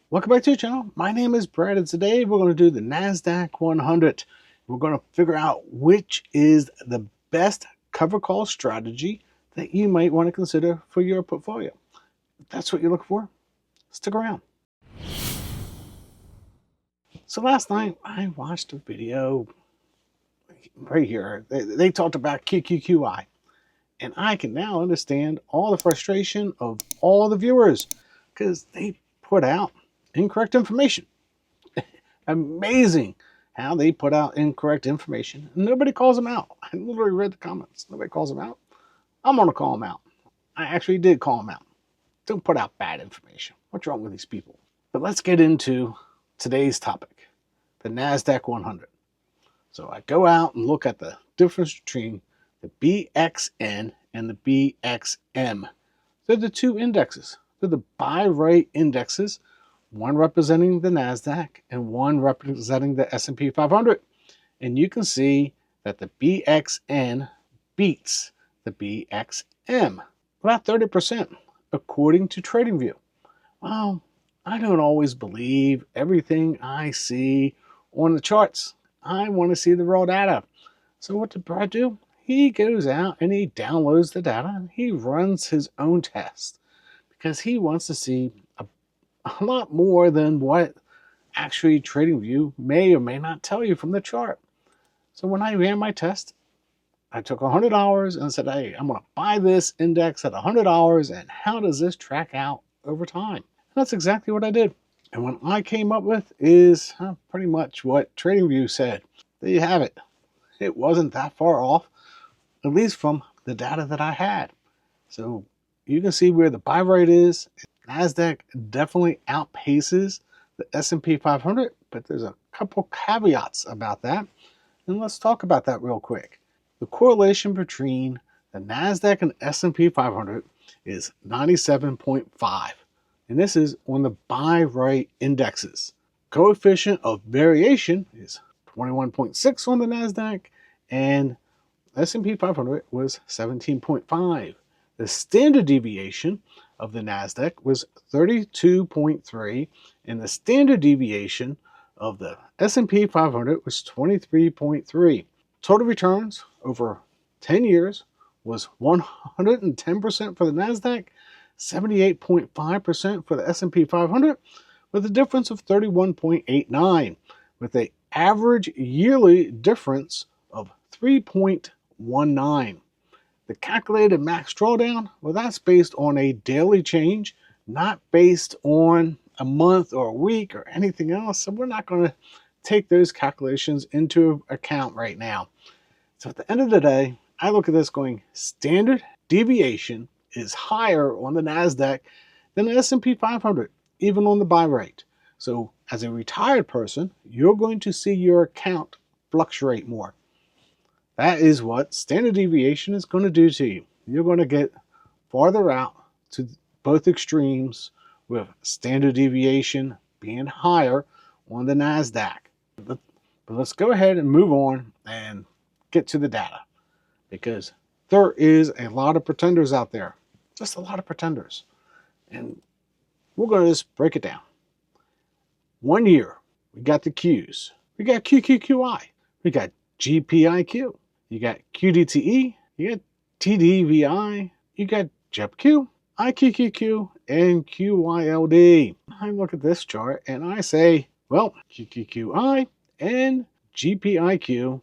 Welcome back to the channel. My name is Brad, and today we're going to do the Nasdaq 100. We're going to figure out which is the best cover call strategy that you might want to consider for your portfolio. If that's what you're looking for, stick around. So last night I watched a video right here. They talked about QQQI, and I can now understand all the frustration of all the viewers because they put out incorrect information. Amazing how they put out incorrect information. Nobody calls them out. I literally read the comments. Nobody calls them out. I'm going to call them out. I actually did call them out. Don't put out bad information. What's wrong with these people? But let's get into today's topic, the Nasdaq 100. So I go out and look at the difference between the BXN and the BXM. They're the two indexes. They're the buy-rate indexes, one representing the Nasdaq and one representing the S&P 500. And you can see that the BXN beats the BXM about 30%, according to TradingView. Well, I don't always believe everything I see on the charts. I want to see the raw data. So what did Brad do? He goes out and he downloads the data and he runs his own test because he wants to see a lot more than what actually TradingView may or may not tell you from the chart. So when I ran my test, I took $100 and said, hey, I'm going to buy this index at $100, and how does this track out over time? And that's exactly what I did. And what I came up with is pretty much what TradingView said. There you have it. It wasn't that far off, at least from the data that I had. So you can see where the buy rate is. Nasdaq definitely outpaces the S&P 500, but there's a couple caveats about that. And let's talk about that real quick. The correlation between the Nasdaq and S&P 500 is 97.5. And this is on the buy rate indexes. Coefficient of variation is 21.6 on the Nasdaq, and S&P 500 was 17.5. The standard deviation of the Nasdaq was 32.3, and the standard deviation of the S&P 500 was 23.3. Total returns over 10 years was 110% for the Nasdaq, 78.5% for the S&P 500, with a difference of 31.89, with an average yearly difference of 3.19. The calculated max drawdown, well, that's based on a daily change, not based on a month or a week or anything else. So we're not going to take those calculations into account right now. So at the end of the day, I look at this going, standard deviation is higher on the Nasdaq than the S&P 500, even on the buy rate. So as a retired person, you're going to see your account fluctuate more. That is what standard deviation is going to do to you. You're going to get farther out to both extremes, with standard deviation being higher on the Nasdaq. But let's go ahead and move on and get to the data, because there is a lot of pretenders out there, just a lot of pretenders. And we're going to just break it down. 1 year, we got the Qs. We got QQQI. We got GPIQ. You got QDTE, you got TDVI, you got JEPQ, IQQQ, and QYLD. I look at this chart and I say, well, QQQI and GPIQ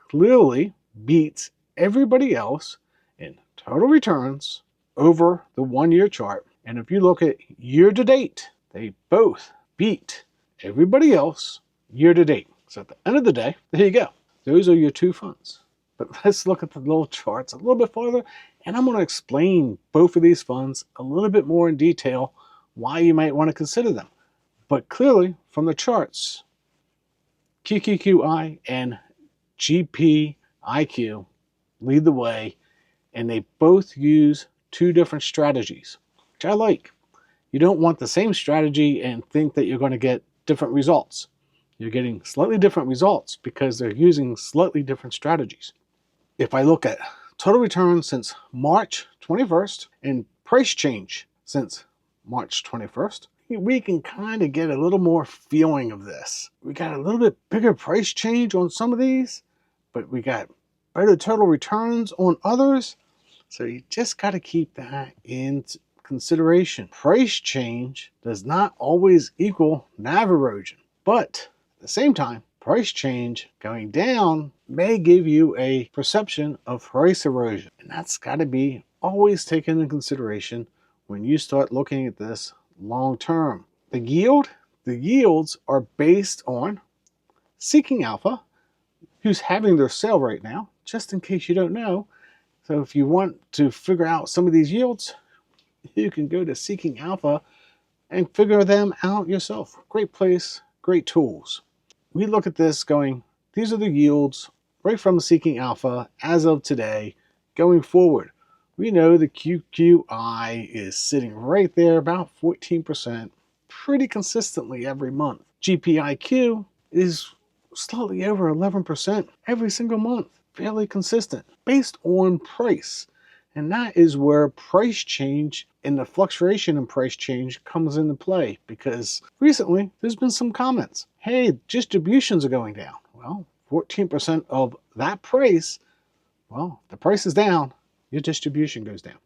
clearly beats everybody else in total returns over the 1 year chart. And if you look at year to date, they both beat everybody else year to date. So at the end of the day, there you go. Those are your two funds. But let's look at the little charts a little bit farther, and I'm going to explain both of these funds a little bit more in detail, why you might want to consider them. But clearly, from the charts, QQQI and GPIQ lead the way, and they both use two different strategies, which I like. You don't want the same strategy and think that you're going to get different results. You're getting slightly different results because they're using slightly different strategies. If I look at total return since March 21st and price change since March 21st, we can kind of get a little more feeling of this. We got a little bit bigger price change on some of these, but we got better total returns on others. So you just got to keep that in consideration. Price change does not always equal NAV erosion, but at the same time, price change going down may give you a perception of price erosion. And that's got to be always taken into consideration when you start looking at this long term. The yields are based on Seeking Alpha, who's having their sale right now, just in case you don't know. So if you want to figure out some of these yields, you can go to Seeking Alpha and figure them out yourself. Great place, great tools. We look at this going, these are the yields right from Seeking Alpha as of today going forward. We know the QQI is sitting right there about 14% pretty consistently every month. GPIQ is slightly over 11% every single month, fairly consistent based on price. And that is where price change and the fluctuation in price change comes into play, because recently there's been some comments. Hey, distributions are going down. Well, 14% of that price, well, the price is down, your distribution goes down.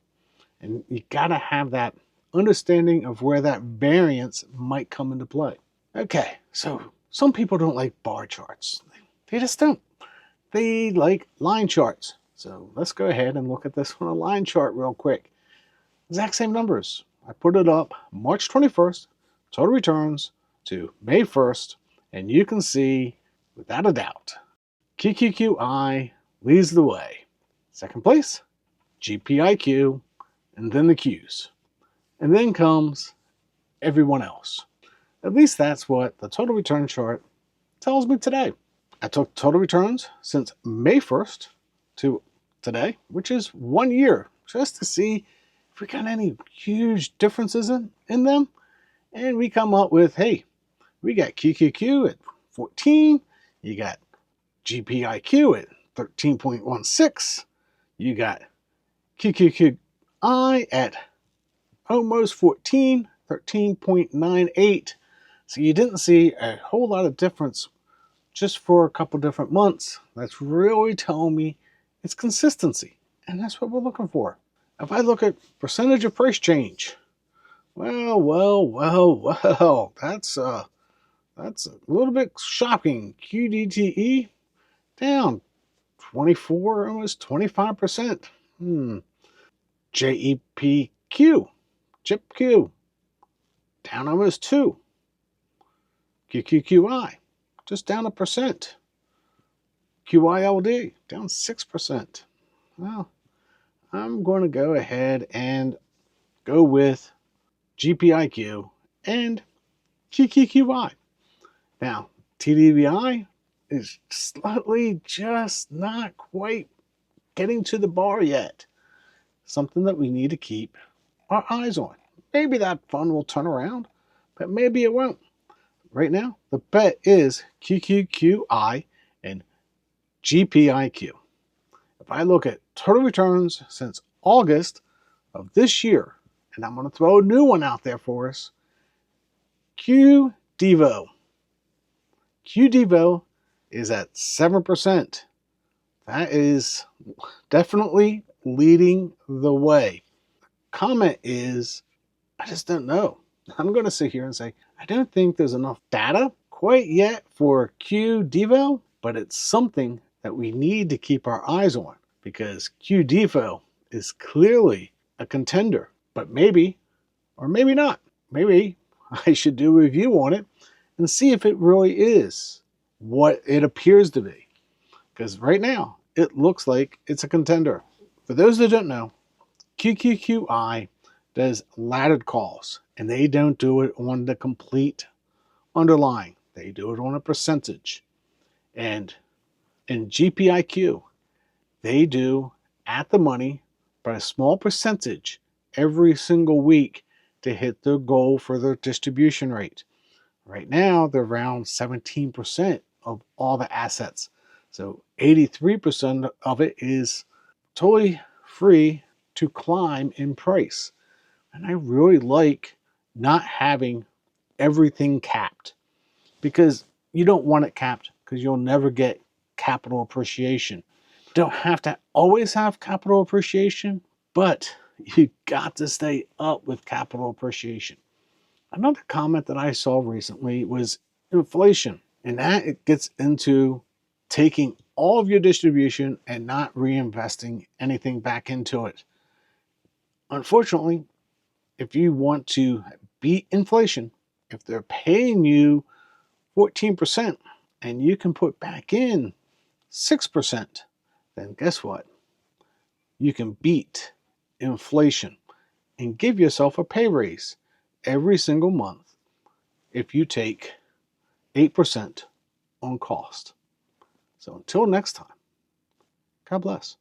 And you got to have that understanding of where that variance might come into play. Okay, so some people don't like bar charts. They just don't. They like line charts. So let's go ahead and look at this on a line chart real quick. Exact same numbers. I put it up March 21st, total returns to May 1st, and you can see, without a doubt, QQQI leads the way. Second place, GPIQ, and then the Qs. And then comes everyone else. At least that's what the total return chart tells me today. I took total returns since May 1st to today, which is 1 year, just to see if we got any huge differences in them. And we come up with, hey, we got QQQ at 14, you got GPIQ at 13.16, you got QQQI at almost 14, 13.98. So you didn't see a whole lot of difference just for a couple different months. That's really telling me it's consistency, and that's what we're looking for. If I look at percentage of price change, well, that's a little bit shocking. QDTE down 24, almost 25%. JEPQ, JIPQ, down almost 2. QQQI, just down 1%. QILD, down 6%. Well, I'm going to go ahead and go with GPIQ and QQQI. Now, TDVI is slightly just not quite getting to the bar yet. Something that we need to keep our eyes on. Maybe that fund will turn around, but maybe it won't. Right now, the bet is QQQI and GPIQ. If I look at total returns since August of this year, and I'm going to throw a new one out there for us, QDevo. QDevo is at 7%. That is definitely leading the way. Comment is, I just don't know. I'm going to sit here and say, I don't think there's enough data quite yet for QDevo, but it's something that we need to keep our eyes on, because QDevo is clearly a contender, but maybe, or maybe not. Maybe I should do a review on it and see if it really is what it appears to be, because right now it looks like it's a contender. For those that don't know, QQQI does laddered calls, and they don't do it on the complete underlying. They do it on a percentage. And in GPIQ, they do at the money, but a small percentage every single week to hit their goal for their distribution rate. Right now, they're around 17% of all the assets. So 83% of it is totally free to climb in price. And I really like not having everything capped, because you don't want it capped because you'll never get capital appreciation. You don't have to always have capital appreciation, but you got to stay up with capital appreciation. Another comment that I saw recently was inflation, and that it gets into taking all of your distribution and not reinvesting anything back into it. Unfortunately, if you want to beat inflation, if they're paying you 14% and you can put back in 6%, then guess what? You can beat inflation and give yourself a pay raise every single month if you take 8% on cost. So until next time, God bless.